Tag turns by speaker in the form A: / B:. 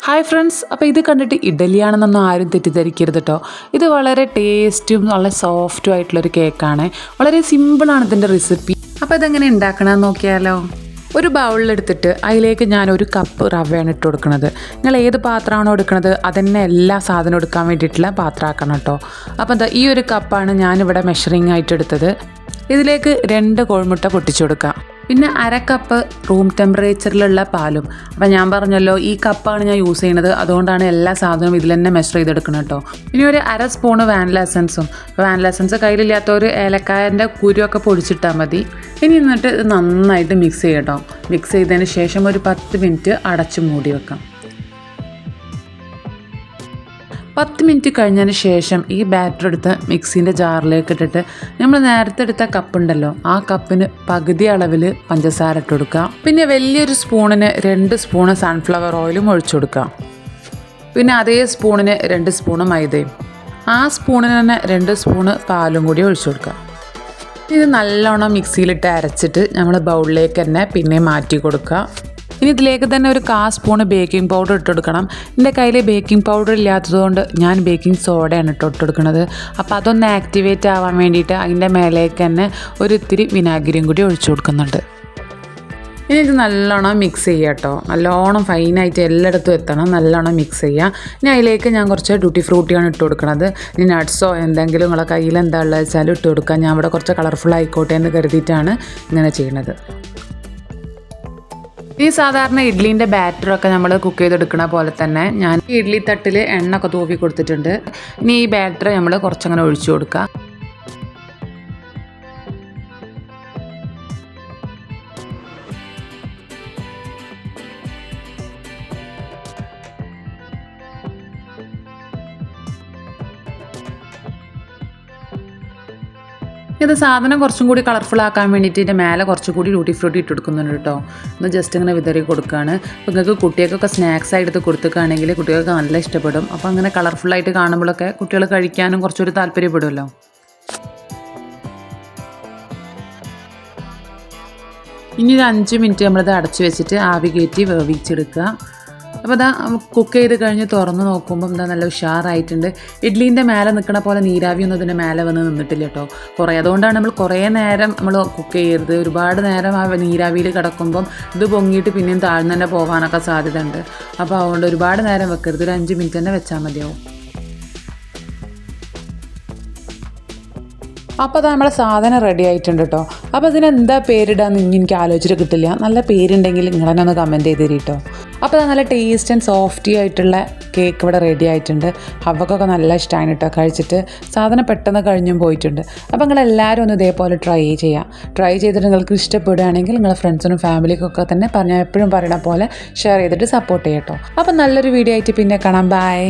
A: Hi friends, അപ്പോൾ ഇത് കണ്ടിട്ട് ഇഡലിയാണെന്നൊന്നും ആരും തെറ്റിദ്ധരിക്കരുത് കേട്ടോ. ഇത് വളരെ ടേസ്റ്റും വളരെ സോഫ്റ്റും ആയിട്ടുള്ളൊരു കേക്കാണ്. വളരെ സിമ്പിളാണ് ഇതിൻ്റെ റെസിപ്പി. അപ്പോൾ ഇതെങ്ങനെ ഉണ്ടാക്കണമെന്ന് നോക്കിയാലോ. ഒരു ബൗളിലെടുത്തിട്ട് അതിലേക്ക് ഞാൻ 1 കപ്പ് റവയാണ് ഇട്ട് കൊടുക്കുന്നത്. നിങ്ങൾ ഏത് പാത്രമാണോ എടുക്കുന്നത് അതന്നെ എല്ലാ സാധനവും എടുക്കാൻ വേണ്ടിയിട്ടുള്ള പാത്രമാക്കണം കേട്ടോ. അപ്പോൾ എന്താ ഈ 1 കപ്പാണ് ഞാനിവിടെ മെഷറിങ് ആയിട്ട് എടുത്തത്. ഇതിലേക്ക് 2 കോഴിമുട്ട പൊട്ടിച്ചു കൊടുക്കാം. പിന്നെ 1/2 കപ്പ് റൂം ടെമ്പറേച്ചറിലുള്ള പാലും. അപ്പോൾ ഞാൻ പറഞ്ഞല്ലോ ഈ കപ്പാണ് ഞാൻ യൂസ് ചെയ്യുന്നത്, അതുകൊണ്ടാണ് എല്ലാ സാധനവും ഇതിൽ തന്നെ മെഷർ ചെയ്തെടുക്കണം കേട്ടോ. ഇനി ഒരു 1/2 സ്പൂണ് വാനില എസൻസും. വാനില എസൻസ് കയ്യിലില്ലാത്തവർ ഏലക്കായൻ്റെ കുരുവൊക്കെ പൊടിച്ചിട്ടാൽ മതി. ഇനി എന്നിട്ട് ഇത് നന്നായിട്ട് മിക്സ് ചെയ്യട്ടോ. മിക്സ് ചെയ്തതിന് ശേഷം ഒരു 10 മിനിറ്റ് അടച്ച് മൂടി വെക്കാം. 10 മിനിറ്റ് കഴിഞ്ഞതിന് ശേഷം ഈ ബാറ്റർ എടുത്ത് മിക്സിൻ്റെ ജാറിലേക്ക് ഇട്ടിട്ട് നമ്മൾ നേരത്തെ എടുത്ത കപ്പുണ്ടല്ലോ ആ കപ്പിന് പകുതി അളവിൽ പഞ്ചസാര ഇട്ട് കൊടുക്കുക. പിന്നെ വലിയൊരു സ്പൂണിന് 2 സ്പൂണ് സൺഫ്ലവർ ഓയിലും ഒഴിച്ചു കൊടുക്കുക. പിന്നെ അതേ സ്പൂണിന് 2 സ്പൂണ് മൈദയും, ആ സ്പൂണിന് തന്നെ 2 സ്പൂണ് പാലും കൂടി ഒഴിച്ചു കൊടുക്കുക. ഇത് നല്ലോണം മിക്സിയിലിട്ട് അരച്ചിട്ട് നമ്മൾ ബൗളിലേക്ക് തന്നെ പിന്നെ മാറ്റി കൊടുക്കുക. ഇനി ഇതിലേക്ക് തന്നെ ഒരു 1/4 സ്പൂണ് ബേക്കിംഗ് പൗഡർ ഇട്ട് കൊടുക്കണം. എൻ്റെ കയ്യിൽ ബേക്കിംഗ് പൗഡർ ഇല്ലാത്തതുകൊണ്ട് ഞാൻ ബേക്കിംഗ് സോഡയാണ് ഇട്ട് കൊടുക്കുന്നത്. അപ്പോൾ അതൊന്ന് ആക്ടിവേറ്റ് ആവാൻ വേണ്ടിയിട്ട് അതിൻ്റെ മേലേക്ക് തന്നെ ഒരു ഇത്തിരി വിനാഗിരിയും കൂടി ഒഴിച്ചു കൊടുക്കുന്നുണ്ട്. ഇനി ഇത് നല്ലോണം മിക്സ് ചെയ്യുക കേട്ടോ. നല്ലോണം ഫൈനായിട്ട് എല്ലായിടത്തും എത്തണം. നല്ലോണം മിക്സ് ചെയ്യുക. ഇനി അതിലേക്ക് ഞാൻ കുറച്ച് ഡ്യൂട്ടി ഫ്രൂട്ടിയാണ് ഇട്ട് കൊടുക്കുന്നത്. ഇനി നട്ട്സോ എന്തെങ്കിലും നിങ്ങളെ കയ്യിൽ എന്താ ഉള്ളത് വെച്ചാലും ഇട്ട് കൊടുക്കുക. ഞാൻ ഇവിടെ കുറച്ച് കളർഫുൾ ആയിക്കോട്ടെ എന്ന് കരുതിയിട്ടാണ് ഇങ്ങനെ ചെയ്യുന്നത്. ഈ സാധാരണ ഇഡ്ലീൻ്റെ ബാറ്ററൊക്കെ നമ്മൾ കുക്ക് ചെയ്തെടുക്കണ പോലെ തന്നെ ഞാൻ ഇഡ്ലി തട്ടിൽ എണ്ണയൊക്കെ തൂവി കൊടുത്തിട്ടുണ്ട്. ഇനി ഈ ബാറ്റർ നമ്മൾ കുറച്ചങ്ങനെ ഒഴിച്ചു കൊടുക്കുക. ഇത് സാധനം കുറച്ചും കൂടി കളർഫുൾ ആക്കാൻ വേണ്ടിയിട്ട് ഇതിൻ്റെ മേലെ കുറച്ചുകൂടി ഡ്യൂട്ടി ഫ്രൂട്ടി ഇട്ട് കൊടുക്കുന്നുണ്ട് കേട്ടോ. ഒന്ന് ജസ്റ്റ് ഇങ്ങനെ വിതറി കൊടുക്കുകയാണ്. അപ്പോൾ നിങ്ങൾക്ക് കുട്ടികൾക്കൊക്കെ സ്നാക്സ് ആയിട്ട് കൊടുക്കുകയാണെങ്കിൽ കുട്ടികൾക്ക് നല്ല ഇഷ്ടപ്പെടും. അപ്പോൾ അങ്ങനെ കളർഫുള്ളായിട്ട് കാണുമ്പോഴൊക്കെ കുട്ടികൾ കഴിക്കാനും കുറച്ചൊരു താല്പര്യപ്പെടുമല്ലോ. ഇനി ഒരു 5 മിനിറ്റ് നമ്മളിത് അടച്ചു വെച്ചിട്ട് ആവി കയറ്റി വേവിച്ചെടുക്കുക. അപ്പോൾ ഇതാ കുക്ക് ചെയ്ത് കഴിഞ്ഞ് തുറന്ന് നോക്കുമ്പോൾ എന്താ നല്ല ഉഷാറായിട്ടുണ്ട്. ഇഡ്ലീൻ്റെ മേലെ നിൽക്കണ പോലെ നീരാവിയൊന്നും ഇതിൻ്റെ മേലെ വന്ന് നിന്നിട്ടില്ല കേട്ടോ. അതുകൊണ്ടാണ് നമ്മൾ കുറേ നേരം നമ്മൾ കുക്ക് ചെയ്യരുത്. ഒരുപാട് നേരം ആ നീരാവിയിൽ കിടക്കുമ്പം ഇത് പൊങ്ങിയിട്ട് പിന്നെയും താഴ്ന്നു തന്നെ പോകാനൊക്കെ സാധ്യത ഉണ്ട്. അപ്പോൾ അതുകൊണ്ട് ഒരുപാട് നേരം വെക്കരുത്. ഒരു 5 മിനിറ്റ് തന്നെ വെച്ചാൽ മതിയാവും. അപ്പോൾ അത് നമ്മളെ സാധനം റെഡി ആയിട്ടുണ്ട് കേട്ടോ. അപ്പോൾ ഇതിനെന്താ പേരിടാന്ന് ഇനി എനിക്ക് ആലോചിച്ചിട്ട് കിട്ടില്ല. നല്ല പേരുണ്ടെങ്കിൽ നിങ്ങൾ തന്നെ ഒന്ന് കമൻറ്റ് ചെയ്ത് തരും കേട്ടോ. അപ്പോൾ അത് നല്ല ടേസ്റ്റ് ആൻഡ് സോഫ്റ്റി ആയിട്ടുള്ള കേക്ക് ഇവിടെ റെഡി ആയിട്ടുണ്ട്. അവക്കൊക്കെ നല്ല ഇഷ്ടമാണ് കേട്ടോ കഴിച്ചിട്ട്. സാധനം പെട്ടെന്ന് കഴിഞ്ഞും പോയിട്ടുണ്ട്. അപ്പോൾ നിങ്ങളെല്ലാവരും ഒന്ന് ഇതേപോലെ ട്രൈ ചെയ്യാം. ട്രൈ ചെയ്തിട്ട് നിങ്ങൾക്ക് ഇഷ്ടപ്പെടുകയാണെങ്കിൽ നിങ്ങളുടെ ഫ്രണ്ട്സിനും ഫാമിലിക്കൊക്കെ തന്നെ ഞാൻ എപ്പോഴും പറയണ പോലെ ഷെയർ ചെയ്തിട്ട് സപ്പോർട്ട് ചെയ്യാം കേട്ടോ. അപ്പോൾ നല്ലൊരു വീഡിയോ ആയിട്ട് പിന്നെ കാണാം. ബൈ.